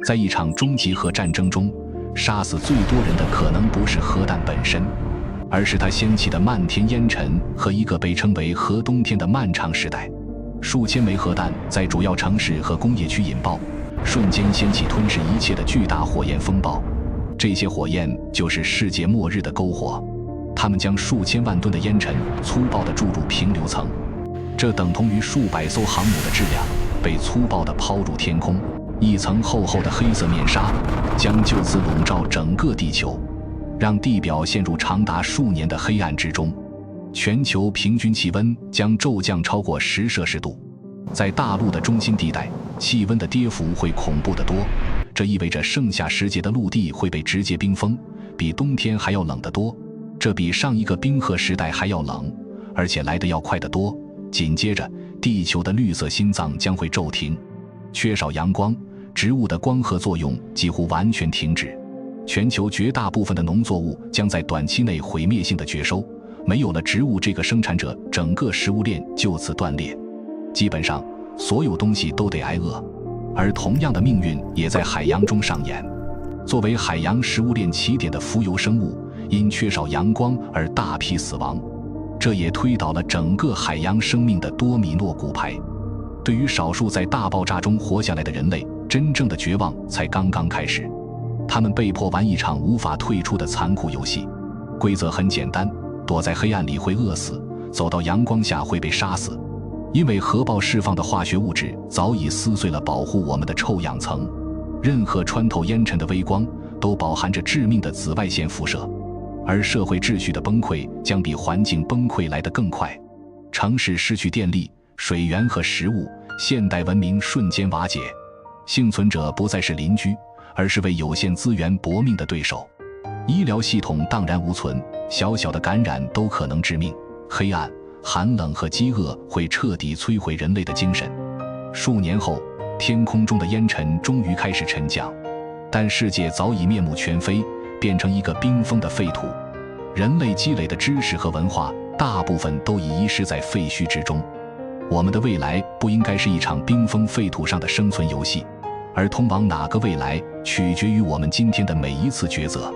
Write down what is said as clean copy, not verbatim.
在一场终极核战争中，杀死最多人的可能不是核弹本身，而是它掀起的漫天烟尘和一个被称为核冬天的漫长时代。数千枚核弹在主要城市和工业区引爆，瞬间掀起吞噬一切的巨大火焰风暴。这些火焰就是世界末日的篝火，它们将数千万吨的烟尘粗暴地注入平流层，这等同于数百艘航母的质量被粗暴地抛入天空。一层厚厚的黑色面纱将就此笼罩整个地球，让地表陷入长达数年的黑暗之中。全球平均气温将骤降超过10摄氏度，在大陆的中心地带，气温的跌幅会恐怖得多。这意味着盛夏时节的陆地会被直接冰封，比冬天还要冷得多。这比上一个冰河时代还要冷，而且来得要快得多。紧接着，地球的绿色心脏将会骤停。缺少阳光，植物的光合作用几乎完全停止，全球绝大部分的农作物将在短期内毁灭性的绝收。没有了植物这个生产者，整个食物链就此断裂。基本上，所有东西都得挨饿。而同样的命运也在海洋中上演。作为海洋食物链起点的浮游生物，因缺少阳光而大批死亡，这也推倒了整个海洋生命的多米诺骨牌。对于少数在大爆炸中活下来的人类，真正的绝望才刚刚开始。他们被迫玩一场无法退出的残酷游戏。规则很简单，躲在黑暗里会饿死，走到阳光下会被杀死。因为核爆释放的化学物质早已撕碎了保护我们的臭氧层，任何穿透烟尘的微光都饱含着致命的紫外线辐射，而社会秩序的崩溃将比环境崩溃来得更快。城市失去电力、水源和食物，现代文明瞬间瓦解。幸存者不再是邻居，而是为有限资源搏命的对手。医疗系统荡然无存，小小的感染都可能致命。黑暗、寒冷和饥饿会彻底摧毁人类的精神。数年后，天空中的烟尘终于开始沉降，但世界早已面目全非，变成一个冰封的废土。人类积累的知识和文化，大部分都已遗失在废墟之中。我们的未来不应该是一场冰封废土上的生存游戏，而通往哪个未来，取决于我们今天的每一次抉择。